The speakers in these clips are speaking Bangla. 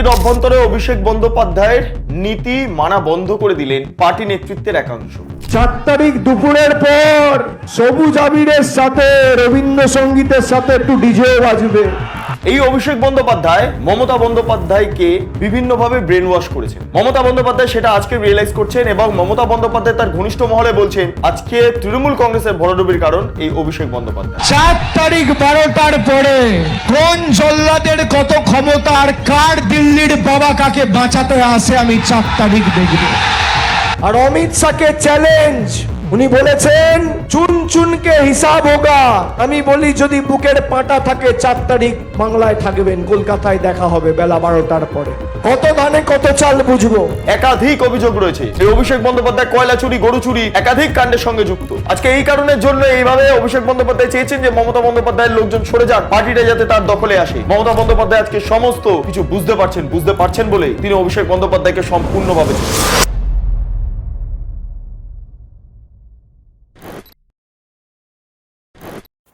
পার্টির অভ্যন্তরে অভিষেক বন্দ্যোপাধ্যায়ের নীতি মানা বন্ধ করে দিলেন পার্টি নেতৃত্বের একাংশ। 4 তারিখ দুপুরের পর সবুজ আবিরের সাথে রবীন্দ্রসঙ্গীতের সাথে একটু ডিজে বাজবে। এই অভিষেক বন্দ্যোপাধ্যায় মমতা বন্দ্যোপাধ্যায়কে বিভিন্নভাবে ব্রেন ওয়াশ করেছেন। মমতা বন্দ্যোপাধ্যায় সেটা আজকে রিয়েলাইজ করছেন এবং মমতা বন্দ্যোপাধ্যায় তার ঘনিষ্ঠ মহলে বলছেন আজকে তৃণমূল কংগ্রেসের ভরাডুবির কারণ এই অভিষেক বন্দ্যোপাধ্যায়। 4 তারিখ 12টার পরে কোন জল্লাদের কত ক্ষমতা আর কার দিল্লির বাবা কাকে বাঁচাতে আসে আমি 4 তারিখ দেখব। আর অমিত শাহকে চ্যালেঞ্জ, উনি বলেছেন চুন চুনকে হিসাব হোগা। আমি বলি যদি বুকের পাটা থাকে 4 তারিখ বাংলায় থাকবেন, কলকাতায় দেখা হবে বেলা 12টার পরে। কত ধানে কত চাল বুঝবো। একাধিক অভিযোগ রয়েছে এই অভিষেক বন্দ্যোপাধ্যায় কয়লা চুরি, গরু চুরি একাধিক কাণ্ডের সঙ্গে যুক্ত। আজকে এই কারণের জন্য এইভাবে অভিষেক বন্দ্যোপাধ্যায় চেয়েছেন যে মমতা বন্দ্যোপাধ্যায়ের লোকজন সরে যান, পার্টিটা যাতে তার দখলে আসে। মমতা বন্দ্যোপাধ্যায় আজকে সমস্ত কিছু বুঝতে পারছেন বলে তিনি অভিষেক বন্দ্যোপাধ্যায়কে সম্পূর্ণভাবে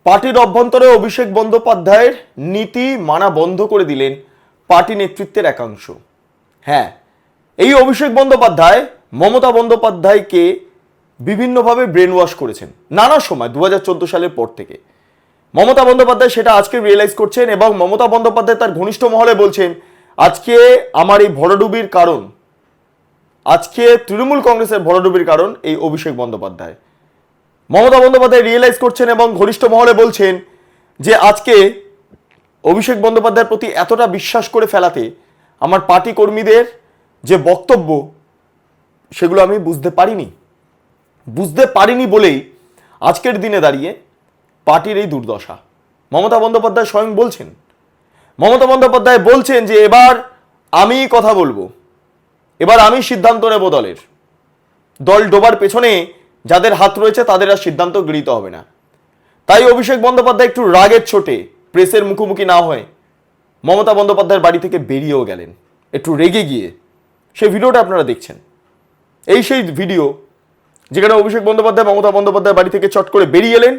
পার্টির অভ্যন্তরে অভিষেক বন্দ্যোপাধ্যায়ের নীতি মানা বন্ধ করে দিলেন পার্টি নেতৃত্বের একাংশ। হ্যাঁ, এই অভিষেক বন্দ্যোপাধ্যায় মমতা বন্দ্যোপাধ্যায়কে বিভিন্নভাবে ব্রেন ওয়াশ করেছেন নানা সময় 2014 সালের পর থেকে। মমতা বন্দ্যোপাধ্যায় সেটা আজকে রিয়েলাইজ করছেন এবং মমতা বন্দ্যোপাধ্যায় তার ঘনিষ্ঠ মহলে বলছেন আজকে আমার এই ভরাডুবির কারণ, আজকে তৃণমূল কংগ্রেসের ভরাডুবির কারণ এই অভিষেক বন্দ্যোপাধ্যায়। মমতা বন্দ্যোপাধ্যায় রিয়েলাইজ করছেন এবং ঘনিষ্ঠ মহলে বলছেন যে আজকে অভিষেক বন্দ্যোপাধ্যায়ের প্রতি এতটা বিশ্বাস করে ফেলাতে আমার পার্টি কর্মীদের যে বক্তব্য সেগুলো আমি বুঝতে পারিনি বলেই আজকের দিনে দাঁড়িয়ে পার্টির এই দুর্দশা। মমতা বন্দ্যোপাধ্যায় স্বয়ং বলছেন, যে এবার আমি কথা বলবো, এবার আমি সিদ্ধান্ত নেব দলের। দল ডোবার পেছনে যাদের হাত রয়েছে তাদের আর সিদ্ধান্ত গৃহীত হবে না। তাই অভিষেক বন্দ্যোপাধ্যায় একটু রাগের চোটে প্রেসের মুখোমুখি না হয়ে মমতা বন্দ্যোপাধ্যায়ের বাড়ি থেকে বেরিয়েও গেলেন একটু রেগে গিয়ে। সেই ভিডিওটা আপনারা দেখছেন, এই সেই ভিডিও যেখানে অভিষেক বন্দ্যোপাধ্যায় মমতা বন্দ্যোপাধ্যায়ের বাড়ি থেকে চট করে বেরিয়ে এলেন।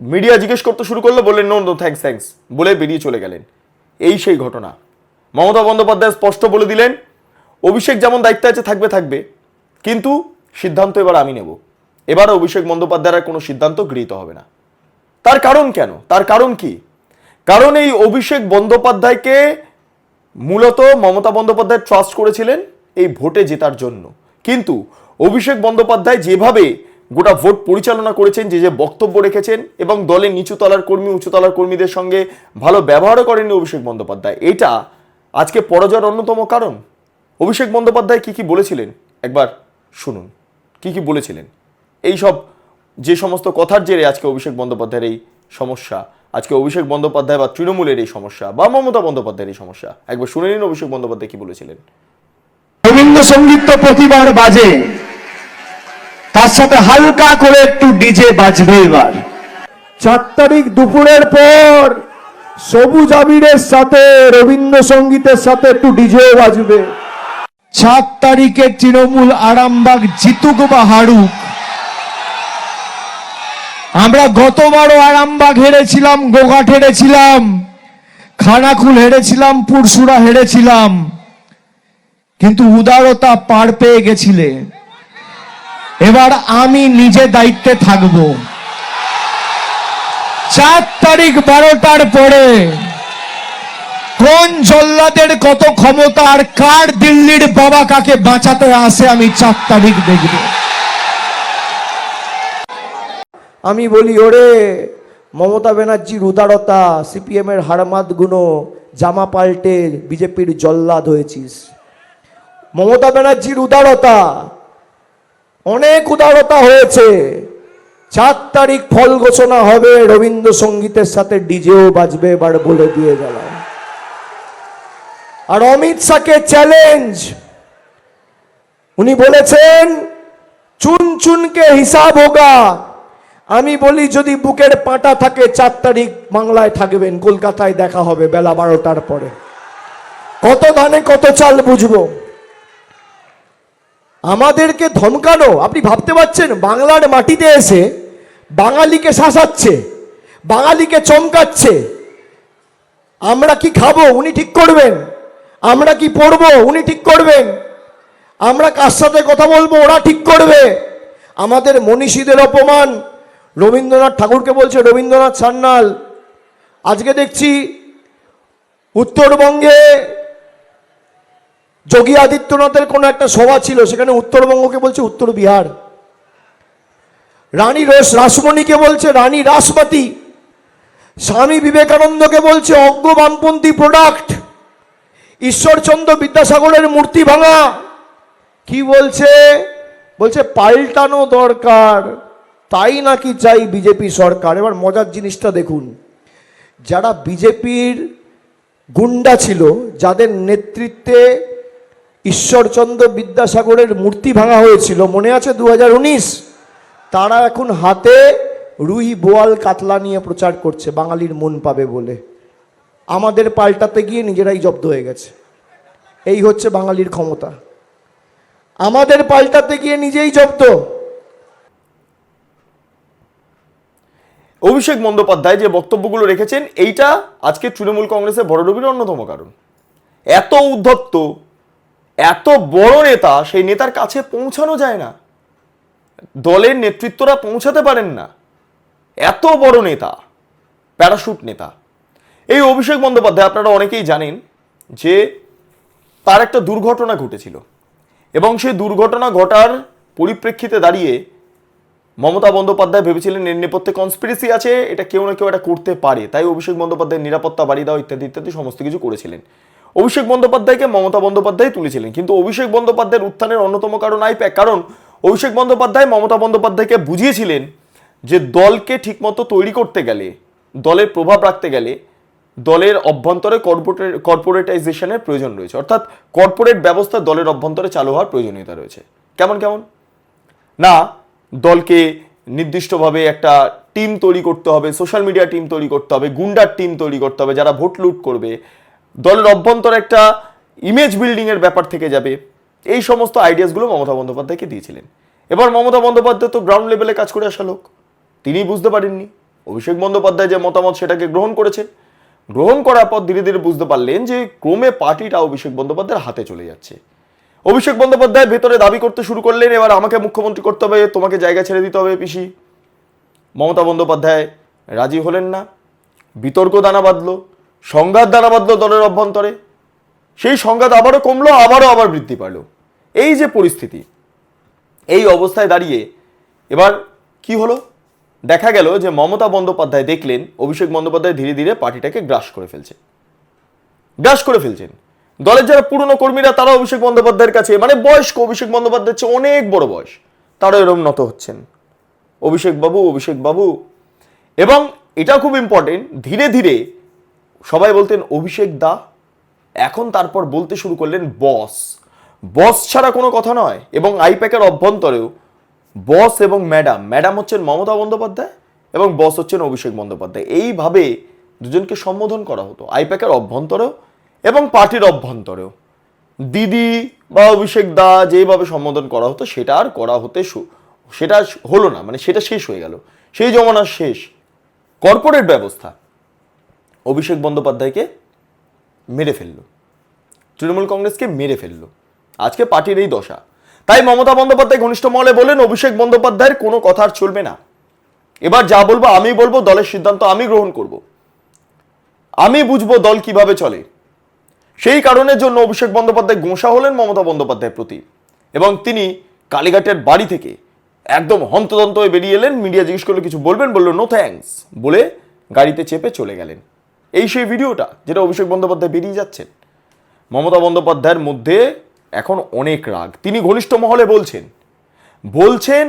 মিডিয়া জিজ্ঞেস করতে শুরু করলো, বললেন নো থ্যাঙ্কস বলে বেরিয়ে চলে গেলেন। এই সেই ঘটনা। মমতা বন্দ্যোপাধ্যায় স্পষ্ট বলে দিলেন অভিষেক যেমন দায়িত্বে আছে থাকবে, কিন্তু সিদ্ধান্ত এবার আমি নেব। এবার অভিষেক বন্দ্যোপাধ্যায়ের কোনো সিদ্ধান্ত গৃহীত হবে না। তার কারণ কেন? তার কারণ কি? কারণ এই অভিষেক বন্দ্যোপাধ্যায়কে মূলত মমতা বন্দ্যোপাধ্যায় ট্রাস্ট করেছিলেন এই ভোটে জেতার জন্য। কিন্তু অভিষেক বন্দ্যোপাধ্যায় যেভাবে গোটা ভোট পরিচালনা করেছেন, যে বক্তব্য রেখেছেন এবং দলের নিচুতলার কর্মী উঁচুতলার কর্মীদের সঙ্গে ভালো ব্যবহারও করেননি অভিষেক বন্দ্যোপাধ্যায়, এটা আজকে পরাজয়ের অন্যতম কারণ। অভিষেক বন্দ্যোপাধ্যায় কি বলেছিলেন একবার শুনুন, কি বলেছিলেন। এই সব যে সমস্ত কথার জেরে আজকে অভিষেক বন্দ্যোপাধ্যায়ের এই সমস্যা, আজকে অভিষেক বন্দ্যোপাধ্যায় বা তৃণমূলের এই সমস্যা বা মমতা বন্দ্যোপাধ্যায়ের এই সমস্যা, একবার শুনে নিন অভিষেক বন্দ্যোপাধ্যায় কি বলেছিলেন। রবীন্দ্রসঙ্গীত তো প্রতিবার বাজে, তার সাথে হালকা করে একটু ডিজে বাজবে এবার। 4 তারিখ দুপুরের পর সবুজ আবিরের সাথে রবীন্দ্রসঙ্গীতের সাথে একটু ডিজে বাজবে। 4 তারিখে তৃণমূল আরামবাগ জিতুক বা হারুক, আমরা গতবারও আরামবাগ হেরেছিলাম, গোঘাট হেরেছিলাম, খানাকুল হেরেছিলাম, পুরসুরা হেরেছিলাম, কিন্তু উদারতা পার পেয়ে গেছিলে। এবার আমি নিজে দায়িত্বে থাকব। 4 তারিখ 12টার পরে কোন জল্লাদের কত ক্ষমতা আর কার দিল্লির বাবা কাকে বাঁচাতে আসে আমি 4 তারিখ দেখব। আমি বলি ওরে মমতা ব্যানার্জির উদারতা, সিপিএম এর হারমাত গুনো জামা পাল্টে বিজেপির জল্লাদ হয়েছিস। মমতা ব্যানার্জির উদারতা, অনেক উদারতা হয়েছে। 4 তারিখ ফল ঘোষণা হবে, রবীন্দ্রসঙ্গীতের সাথে ডিজেও বাজবে, এবার বলে দিয়ে গেলাম। আর অমিত শাহকে চ্যালেঞ্জ, উনি বলেছেন চুন চুনকে হিসাব হোগা। আমি বলি যদি বুকের পাটা থাকে 4 তারিখ বাংলায় থাকবেন, কলকাতায় দেখা হবে বেলা 12টার পরে। কত ধানে কত চাল বুঝবো। আমাদেরকে ধমকানো, আপনি ভাবতে পারছেন বাংলার মাটিতে এসে বাঙালিকে শাসাচ্ছে, বাঙালিকে চমকাচ্ছে। আমরা কি খাবো উনি ঠিক করবেন। আমরা কি পড়বো উনি ঠিক করবেন, আমরা কার সাথে কথা বলবো ওরা ঠিক করবে। আমাদের মনীষীদের অপমান, রবীন্দ্রনাথ ঠাকুরকে বলছে রবীন্দ্রনাথ সান্যাল। আজকে দেখছি উত্তরবঙ্গে যোগী আদিত্যনাথের কোনো একটা সভা ছিল, সেখানে উত্তরবঙ্গকে বলছে উত্তর বিহার, রানী রাসমণিকে বলছে রানী রাসমতি, স্বামী বিবেকানন্দকে বলছে অজ্ঞ বামপন্থী প্রোডাক্ট, ঈশ্বরচন্দ্র বিদ্যাসাগরের মূর্তি ভাঙা। কি বলছে? বলছে পাল্টানো দরকার, তাই নাকি চাই বিজেপি সরকার। এবার মজার জিনিসটা দেখুন, যারা বিজেপির গুন্ডা ছিল, যাদের নেতৃত্বে ঈশ্বরচন্দ্র বিদ্যাসাগরের মূর্তি ভাঙা হয়েছিল, মনে আছে 2019, তারা এখন হাতে রুই বোয়াল কাতলা নিয়ে প্রচার করছে বাঙালির মন পাবে বলে। আমাদের পাল্টাতে গিয়ে নিজেরাই জব্দ হয়ে গেছে। এই হচ্ছে বাঙালির ক্ষমতা, আমাদের পাল্টাতে গিয়ে নিজেই জব্দ। অভিষেক বন্দ্যোপাধ্যায় যে বক্তব্যগুলো রেখেছেন, এইটা আজকে তৃণমূল কংগ্রেসের ভরাডুবির অন্যতম কারণ। এত উদ্ধত্ত, এত বড় নেতা, সেই নেতার কাছে পৌঁছানো যায় না, দলের নেতৃত্বরা পৌঁছাতে পারেন না। এত বড় নেতা, প্যারাশুট নেতা এই অভিষেক বন্দ্যোপাধ্যায়। আপনারা অনেকেই জানেন যে তার একটা দুর্ঘটনা ঘটেছিল, এবং সেই দুর্ঘটনা ঘটার পরিপ্রেক্ষিতে দাঁড়িয়ে মমতা বন্দ্যোপাধ্যায় ভেবেছিলেন এর নেপথ্যে কনস্পিরেসি আছে, এটা কেউ না কেউ এটা করতে পারে, তাই অভিষেক বন্দ্যোপাধ্যায়ের নিরাপত্তা বাড়িয়ে দেওয়া ইত্যাদি ইত্যাদি সমস্ত কিছু করেছিলেন। অভিষেক বন্দ্যোপাধ্যায়কে মমতা বন্দ্যোপাধ্যায় তুলেছিলেন, কিন্তু অভিষেক বন্দ্যোপাধ্যায়ের উত্থানের অন্যতম কারণ আইপ্যাক। কারণ অভিষেক বন্দ্যোপাধ্যায় মমতা বন্দ্যোপাধ্যায়কে বুঝিয়েছিলেন যে দলকে ঠিকমতো তৈরি করতে গেলে, দলের প্রভাব রাখতে গেলে দলের অভ্যন্তরে কর্পোরেটাইজেশনের প্রয়োজন রয়েছে, অর্থাৎ কর্পোরেট ব্যবস্থা দলের অভ্যন্তরে চালু হওয়ার প্রয়োজনীয়তা রয়েছে। কেমন কেমন না, দলকে নির্দিষ্টভাবে একটা টিম তৈরি করতে হবে, সোশ্যাল মিডিয়া টিম তৈরি করতে হবে, গুন্ডার টিম তৈরি করতে হবে যারা ভোট লুট করবে, দলের অভ্যন্তরে একটা ইমেজ বিল্ডিং এর ব্যাপার থেকে যাবে। এই সমস্ত আইডিয়াসগুলো মমতা বন্দ্যোপাধ্যায়কে দিয়েছিলেন। এবার মমতা বন্দ্যোপাধ্যায় তো গ্রাউন্ড লেভেলে কাজ করে আসা লোক, তিনি বুঝতে পারেননি। অভিষেক বন্দ্যোপাধ্যায় যে মতামত সেটাকে গ্রহণ করেছেন, গ্রহণ করার পর ধীরে ধীরে বুঝতে পারলেন যে ক্রমে পার্টিটা অভিষেক বন্দ্যোপাধ্যায়ের হাতে চলে যাচ্ছে। অভিষেক বন্দ্যোপাধ্যায় ভেতরে দাবি করতে শুরু করলেন, এবার আমাকে মুখ্যমন্ত্রী করতে হবে, তোমাকে জায়গা ছেড়ে দিতে হবে পিসি। মমতা বন্দ্যোপাধ্যায় রাজি হলেন না, বিতর্ক দানা বাঁধলো, সংঘাত দানা বাঁধলো দলের অভ্যন্তরে। সেই সংঘাত আবারও কমলো, আবার বৃদ্ধি পাইল। এই যে পরিস্থিতি, এই অবস্থায় দাঁড়িয়ে এবার কি হলো? দেখা গেল যে মমতা বন্দ্যোপাধ্যায় দেখলেন অভিষেক বন্দ্যোপাধ্যায় ধীরে ধীরে পার্টিটাকে গ্রাস করে ফেলছেন। দলের যারা পুরনো কর্মীরা তারা অভিষেক বন্দ্যোপাধ্যায়ের কাছে, মানে বয়স্ক, অভিষেক বন্দ্যোপাধ্যায়ের চেয়ে অনেক বড় বয়স, তারা এরকম নত হচ্ছেন, অভিষেক বাবু। এবং এটা খুব ইম্পর্টেন্ট, ধীরে ধীরে সবাই বলতেন অভিষেক দা, এখন তারপর বলতে শুরু করলেন বস ছাড়া কোনো কথা নয়। এবং আইপ্যাকের অভ্যন্তরেও বস এবং ম্যাডাম হচ্ছেন মমতা বন্দ্যোপাধ্যায় এবং বস হচ্ছেন অভিষেক বন্দ্যোপাধ্যায়। এইভাবে দুজনকে সম্বোধন করা হতো আইপ্যাকের অভ্যন্তরেও এবং পার্টির অভ্যন্তরেও। দিদি বা অভিষেক দা যেভাবে সম্বোধন করা হতো সেটা আর করা সেটা হলো না, মানে সেটা শেষ হয়ে গেল, সেই জমানার শেষ। কর্পোরেট ব্যবস্থা অভিষেক বন্দ্যোপাধ্যায়কে মেরে ফেললো, তৃণমূল কংগ্রেসকে মেরে ফেললো। আজকে পার্টির এই দশা। তাই মমতা বন্দ্যোপাধ্যায় ঘনিষ্ঠ মহলে বলেন অভিষেক বন্দ্যোপাধ্যায়ের কোনো কথা আর চলবে না, এবার যা বলবো আমি বলবো, দলের সিদ্ধান্ত আমি গ্রহণ করব, আমি বুঝবো দল কিভাবে চলে। সেই কারণের জন্য অভিষেক বন্দ্যোপাধ্যায় গোঁসা হলেন মমতা বন্দ্যোপাধ্যায়ের প্রতি, এবং তিনি কালীঘাটের বাড়ি থেকে একদম হন্তদন্ত হয়ে বেরিয়ে এলেন। মিডিয়া জিজ্ঞেস করলো কিছু বলবেন, বললো নো থ্যাঙ্কস বলে গাড়িতে চেপে চলে গেলেন। এই সেই ভিডিওটা যেটা অভিষেক বন্দ্যোপাধ্যায় বেরিয়ে যাচ্ছেন। মমতা বন্দ্যোপাধ্যায়ের মধ্যে এখন অনেক রাগ। তিনি ঘনিষ্ঠ মহলে বলছেন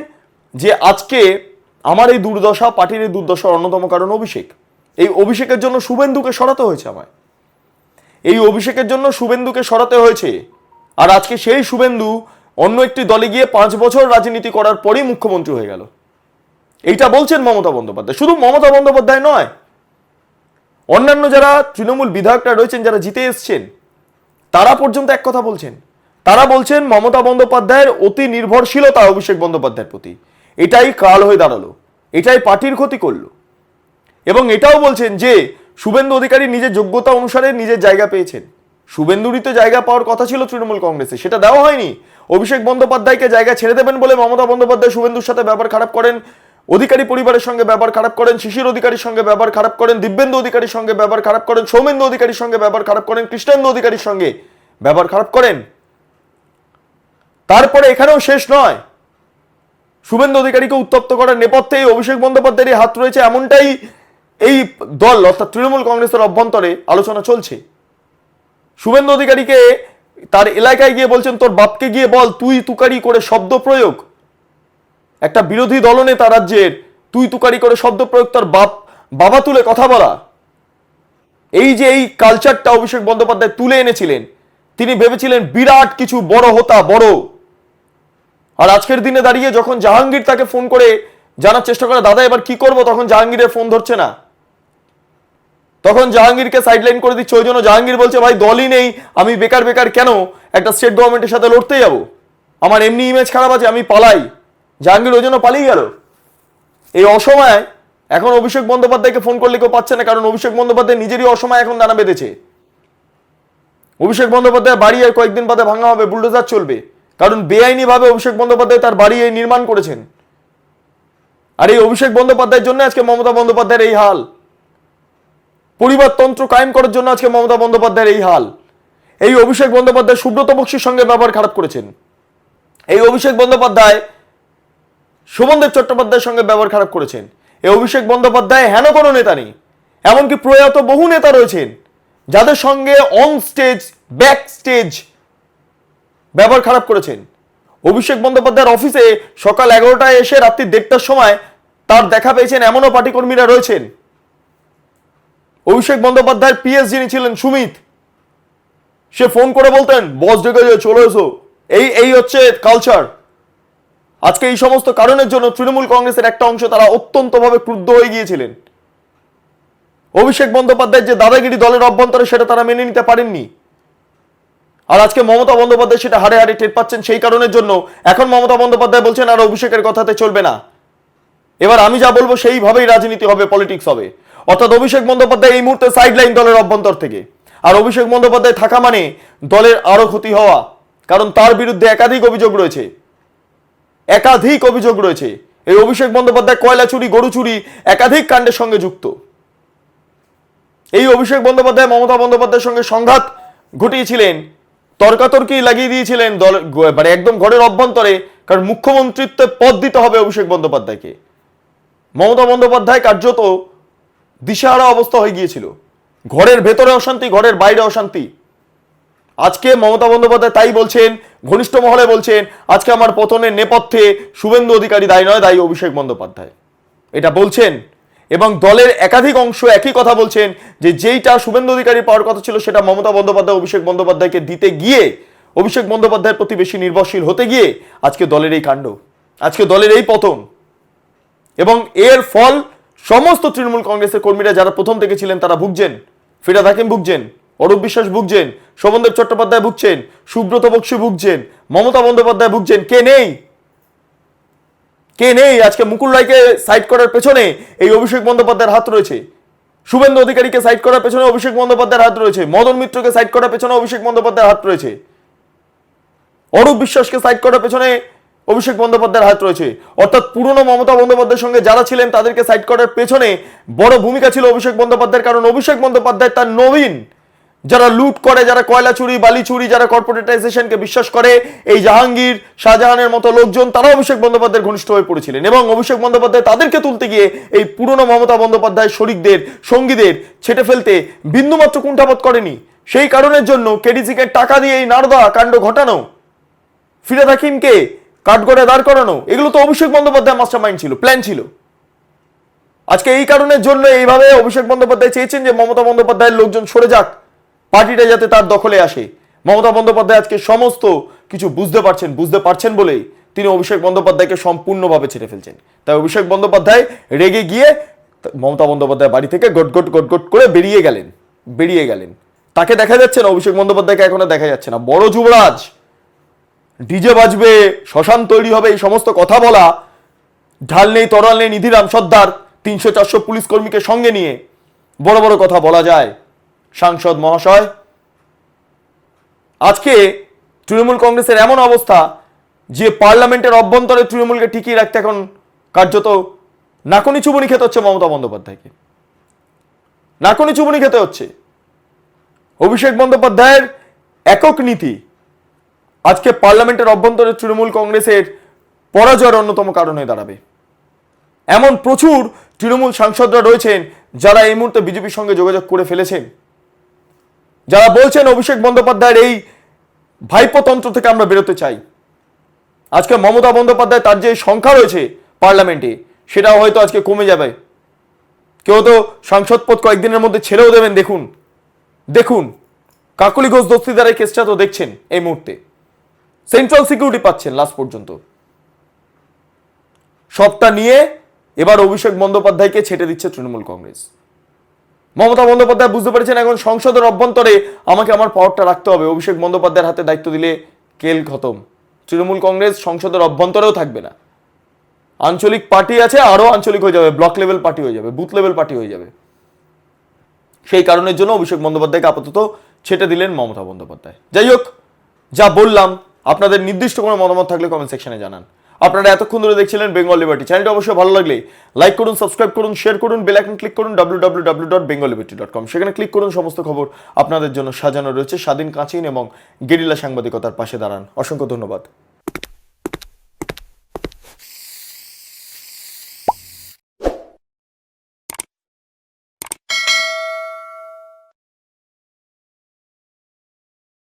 যে আজকে আমার এই দুর্দশা, পার্টির এই দুর্দশার অন্যতম কারণ অভিষেক। এই অভিষেকের জন্য শুভেন্দুকে সরাতে হয়েছে আমায়, আর আজকে সেই শুভেন্দু অন্য একটি দলে গিয়ে 5 বছর রাজনীতি করার পরেই মুখ্যমন্ত্রী হয়ে গেল। এইটা বলছেন মমতা বন্দ্যোপাধ্যায়। শুধু মমতা বন্দ্যোপাধ্যায় নয়, অন্যান্য যারা তৃণমূল বিধায়করা রয়েছেন, যারা জিতে এসছেন, তারা পর্যন্ত এক কথা বলছেন। তারা বলছেন মমতা বন্দ্যোপাধ্যায়ের অতি নির্ভরশীলতা অভিষেক বন্দ্যোপাধ্যায়ের প্রতি, এটাই কাল হয়ে দাঁড়ালো, এটাই পার্টির ক্ষতি করলো। এবং এটাও বলছেন যে শুভেন্দু অধিকারী নিজের যোগ্যতা অনুসারে নিজের জায়গা পেয়েছেন, শুভেন্দুরিতে জায়গা পাওয়ার কথা ছিল তৃণমূল কংগ্রেসে, সেটা দেওয়া হয়নি। অভিষেক বন্দ্যোপাধ্যায়কে জায়গা ছেড়ে দেবেন বলে মমতা বন্দ্যোপাধ্যায় শুভেন্দুর সাথে ব্যবহার খারাপ করেন, অধিকারী পরিবারের সঙ্গে ব্যবহার খারাপ করেন, শিশির অধিকারীর সঙ্গে ব্যবহার খারাপ করেন, দিব্যেন্দু অধিকারীর সঙ্গে ব্যবহার খারাপ করেন, সৌমেন্দু অধিকারীর সঙ্গে ব্যবহার খারাপ করেন, কৃষ্ণেন্দু অধিকারীর সঙ্গে ব্যবহার খারাপ করেন। তারপরে এখানেও শেষ নয়, শুভেন্দু অধিকারীকে উত্তপ্ত করার নেপথ্যে অভিষেক বন্দ্যোপাধ্যায়ের হাত রয়েছে, এমনটাই এই দল অর্থাৎ তৃণমূল কংগ্রেসের অভ্যন্তরে আলোচনা চলছে। শুভেন্দু অধিকারীকে তার এলাকায় গিয়ে বলছেন, তোর বাপকে গিয়ে বল তুই তুকারি করে শব্দ প্রয়োগ। একটা বিরোধী দলনেতা রাজ্যের তুই তুকারি করে শব্দ প্রয়োগ, তার বাবা তুলে কথা বলা, এই যে এই কালচারটা অভিষেক বন্দ্যোপাধ্যায় তুলে এনেছিলেন, তিনি ভেবেছিলেন বিরাট কিছু বড় হতা বড়। আর আজকের দিনে দাঁড়িয়ে যখন জাহাঙ্গীর তাকে ফোন করে জানার চেষ্টা করে দাদা এবার কি করব, তখন জাহাঙ্গীরের ফোন ধরছে না, তখন জাহাঙ্গীরকে সাইডলাইন করে দিচ্ছে। ওই জন্য জাহাঙ্গীর বলছে ভাই দলই নেই, আমি বেকার বেকার কেন একটা স্টেট গভর্নমেন্টের সাথে লড়তে যাব, আমার এমনি ইমেজ খারাপ আছে, আমি পালাই। জাহাঙ্গীর ওই জন্য পালিয়ে গেল। এই অসময়ে এখন অভিষেক বন্দ্যোপাধ্যায়কে ফোন করলে কেউ পাচ্ছে না, কারণ অভিষেক বন্দ্যোপাধ্যায় নিজেরই অসময় এখন দানা বেঁধেছে। অভিষেক বন্দ্যোপাধ্যায় বাড়ি আর কয়েকদিন বাদে ভাঙা হবে, বুলডোজার চলবে, কারণ বেআইনি ভাবে অভিষেক বন্দ্যোপাধ্যায় তার বাড়ি নির্মাণ করেছেন। আর এই অভিষেক বন্দ্যোপাধ্যায়ের জন্য আজকে মমতা বন্দ্যোপাধ্যায়ের এই হাল, পরিবারতন্ত্র কায়েম করার জন্য আজকে মমতা বন্দ্যোপাধ্যায়ের এই হাল। এই অভিষেক বন্দ্যোপাধ্যায় সুব্রত বক্সির সঙ্গে ব্যবহার খারাপ করেছেন, এই অভিষেক বন্দ্যোপাধ্যায় শোভনদেব চট্টোপাধ্যায়ের সঙ্গে ব্যবহার খারাপ করেছেন। এই অভিষেক বন্দ্যোপাধ্যায় হেন কোনো নেতা নেই, এমনকি প্রয়াত বহু নেতা রয়েছেন যাদের সঙ্গে অন স্টেজ ব্যাক স্টেজ ব্যবহার খারাপ করেছেন। অভিষেক বন্দ্যোপাধ্যায়ের অফিসে সকাল 11টায় এসে রাত্রি 1:30টার সময় তার দেখা পেয়েছেন এমনও পার্টি কর্মীরা রয়েছেন। অভিষেক বন্দ্যোপাধ্যায়ের পিএস যিনি ছিলেন সুমিত, সে ফোন করে বলতেন বস ডেকে চলে এসো, এই হচ্ছে কালচার। আজকে এই সমস্ত কারণের জন্য তৃণমূল কংগ্রেসের একটা অংশ তারা অত্যন্তভাবে ক্রুদ্ধ হয়ে গিয়েছিলেন। অভিষেক বন্দ্যোপাধ্যায়ের যে দাদাগিরি দলের অভ্যন্তরে সেটা তারা মেনে নিতে পারেননি। আর আজকে মমতা বন্দ্যোপাধ্যায় সেটা হাড়ে হাড়ে টের পাচ্ছেন। সেই কারণের জন্য এখন মমতা বন্দ্যোপাধ্যায় বলছেন আর অভিষেকের কথাতে চলবে না, এবার আমি যা বলবো সেইভাবেই রাজনীতি হবে, পলিটিক্স হবে। অর্থাৎ অভিষেক বন্দ্যোপাধ্যায় এই মুহূর্তে সাইডলাইন দলের অভ্যন্তর থেকে। আর অভিষেক বন্দ্যোপাধ্যায় থাকা মানে দলের আরো ক্ষতি হওয়া, কারণ তার বিরুদ্ধে একাধিক অভিযোগ রয়েছে, একাধিক অভিযোগ রয়েছে। এই অভিষেক বন্দ্যোপাধ্যায় কয়লা চুরি, গরু চুরি একাধিক কাণ্ডের সঙ্গে যুক্ত। এই অভিষেক বন্দ্যোপাধ্যায় মমতা বন্দ্যোপাধ্যায়ের সঙ্গে সংঘাত ঘটিয়েছিলেন, তর্কাতর্কি লাগিয়ে দিয়েছিলেন দল, মানে একদম ঘরের অভ্যন্তরে, কারণ মুখ্যমন্ত্রীত্বে পদ দিতে হবে অভিষেক বন্দ্যোপাধ্যায়কে। মমতা বন্দ্যোপাধ্যায় কার্যত দিশাহারা অবস্থা হয়ে গিয়েছিল, ঘরের ভেতরে অশান্তি, ঘরের বাইরে অশান্তি। আজকে মমতা বন্দ্যোপাধ্যায় তাই বলছেন, ঘনিষ্ঠ মহলে বলছেন আজকে আমার পতনের নেপথ্যে শুভেন্দু অধিকারী দায়ী নয়, দায়ী অভিষেক বন্দ্যোপাধ্যায়, এটা বলছেন। এবং দলের একাধিক অংশ একই কথা বলছেন যে যেইটা শুভেন্দু অধিকারী পাওয়ার কথা ছিল সেটা মমতা বন্দ্যোপাধ্যায় অভিষেক বন্দ্যোপাধ্যায়কে দিতে গিয়ে, অভিষেক বন্দ্যোপাধ্যায়ের প্রতি বেশি নির্ভরশীল হতে গিয়ে আজকে দলের এই কাণ্ড, আজকে দলের এই পতন। এবং এর ফল সমস্ত তৃণমূল কংগ্রেসের কর্মীরা যারা প্রথম থেকে ছিলেন তারা ভুগছেন। ফিরহাদ হাকিম ভুগছেন, অরূপ বিশ্বাস ভুগছেন, শোভনদেব চট্টোপাধ্যায় ভুগছেন, সুব্রত বক্সী ভুগছেন, মমতা বন্দ্যোপাধ্যায় ভুগছেন। কে নেই? কে নেই? আজকে মুকুল রায়কে সাইড করার পেছনে এই অভিষেক বন্দ্যোপাধ্যায়ের হাত রয়েছে, শুভেন্দু অধিকারীকে সাইড করার পেছনে অভিষেক বন্দ্যোপাধ্যায়ের হাত রয়েছে, মদন মিত্রকে সাইড করার পেছনে অভিষেক বন্দ্যোপাধ্যায়ের হাত রয়েছে, অরূপ বিশ্বাসকে সাইড করার পেছনে অভিষেক বন্দ্যোপাধ্যায়ের হাত রয়েছে। অর্থাৎ পুরনো মমতা বন্দ্যোপাধ্যায়ের সঙ্গে যারা ছিলেন তাদেরকে সাইড করার পেছনে বড় ভূমিকা ছিল অভিষেক বন্দ্যোপাধ্যায়ের। কারণ অভিষেক বন্দ্যোপাধ্যায় তার নবীন, যারা লুট করে, যারা কয়লা চুরি, বালি চুরি, যারা কর্পোরেটাইজেশনকে বিশ্বাস করে, এই জাহাঙ্গীর, শাহজাহানের মতো লোকজন, তারা অভিষেক বন্দ্যোপাধ্যায়ের ঘনিষ্ঠ হয়ে পড়েছিলেন। এবং অভিষেক বন্দ্যোপাধ্যায় তাদেরকে তুলতে গিয়ে এই পুরনো মমতা বন্দ্যোপাধ্যায় শরিকদের, সঙ্গীদের ছেটে ফেলতে বিন্দুমাত্র কুণ্ঠাবোধ করেনি। সেই কারণের জন্য কেডিসিকে টাকা দিয়ে এই নারদা কাণ্ড ঘটানো, ফিরহাদ হাকিমকে কাঠগড়ে দাঁড় করানো, এগুলো তো অভিষেক বন্দ্যোপাধ্যায় মাস্টারমাইন্ড ছিল, প্ল্যান ছিল। আজকে এই কারণের জন্য এইভাবে অভিষেক বন্দ্যোপাধ্যায় চেয়েছেন যে মমতা বন্দ্যোপাধ্যায়ের লোকজন সরে যাক, পার্টিটা যাতে তার দখলে আসে। মমতা বন্দ্যোপাধ্যায় আজকে সমস্ত কিছু বুঝতে পারছেন বলেই তিনি অভিষেক বন্দ্যোপাধ্যায়কে সম্পূর্ণভাবে ছেড়ে ফেলছেন। তাই অভিষেক বন্দ্যোপাধ্যায় রেগে গিয়ে মমতা বন্দ্যোপাধ্যায় বাড়ি থেকে গটগট করে বেরিয়ে গেলেন। তাকে দেখা যাচ্ছে না, অভিষেক বন্দ্যোপাধ্যায়কে এখনো দেখা যাচ্ছে না। বড় যুবরাজ, ডিজে বাজবে, শ্মশান তৈরি হবে, এই সমস্ত কথা বলা, ঢাল নেই তরাল নেই, নিধিরাম সর্দার 300-400 পুলিশ কর্মীকে সঙ্গে নিয়ে বড় বড় কথা বলা যায়। সাংসদ মহাশয়, আজকে তৃণমূল কংগ্রেসের এমন অবস্থা যে পার্লামেন্টের অভ্যন্তরে তৃণমূলকে টিকিয়ে রাখতে এখন কার্যত নাকনি চুবনি খেতে হচ্ছে মমতা বন্দ্যোপাধ্যায়কে। নাকনি চুবনি খেতে হচ্ছে। অভিষেক বন্দ্যোপাধ্যায়ের একক নীতি আজকে পার্লামেন্টের অভ্যন্তরে তৃণমূল কংগ্রেসের পরাজয়ের অন্যতম কারণ হয়ে দাঁড়াবে। এমন প্রচুর তৃণমূল সাংসদরা রয়েছেন যারা এই মুহূর্তে বিজেপির সঙ্গে যোগাযোগ করে ফেলেছেন, যারা বলছেন অভিষেক বন্দ্যোপাধ্যায়ের এই ভাইপোতন্ত্র থেকে আমরা বেরোতে চাই। আজকে মমতা বন্দ্যোপাধ্যায় তার যে সংখ্যা রয়েছে পার্লামেন্টে সেটাও হয়তো আজকে কমে যাবে। কেউ তো সাংসদ পদ কয়েকদিনের মধ্যে ছেড়েও দেবেন। দেখুন দেখুন কাকলি ঘোষ দস্তিদারের কেসটা তো দেখছেন, এই মুহূর্তে সেন্ট্রাল সিকিউরিটি পাচ্ছেন লাস্ট পর্যন্ত। সবটা নিয়ে এবার অভিষেক বন্দ্যোপাধ্যায়কে ছেটে দিচ্ছে তৃণমূল কংগ্রেস। মমতা বন্দ্যোপাধ্যায় বুঝতে পেরেছেন এখন সংসদের অভ্যন্তরে আমাকে আমার পাওয়ারটা রাখতে হবে। অভিষেক বন্দ্যোপাধ্যায়ের হাতে দায়িত্ব দিলে কেল খতম। তৃণমূল কংগ্রেস সংসদের অভ্যন্তরেও থাকবে না। আঞ্চলিক পার্টি আছে, আরো আঞ্চলিক হয়ে যাবে, ব্লক লেভেল পার্টি হয়ে যাবে, বুথ লেভেল পার্টি হয়ে যাবে। সেই কারণের জন্য অভিষেক বন্দ্যোপাধ্যায়কে আপাতত ছেটে দিলেন মমতা বন্দ্যোপাধ্যায়। যাই হোক, যা বললাম, আপনাদের নির্দিষ্ট কোনো মতামত থাকলে কমেন্ট সেকশনে জানান। আপনারা এতক্ষণ ধরে দেখছিলেন বেঙ্গল লিবার্টি। চ্যানেলটা অবশ্যই ভালো লাগলে লাইক করুন, সাবস্ক্রাইব করুন, শেয়ার করুন, বেল আইকন ক্লিক করুন www.bengalliberty.com। সেখানে ক্লিক করুন, সমস্ত খবর আপনাদের জন্য সাজানো রয়েছে। স্বাধীন, কাঁচিন এবং গেরিলা সাংবাদিকতার পাশে দাঁড়ান। অসংখ্য ধন্যবাদ।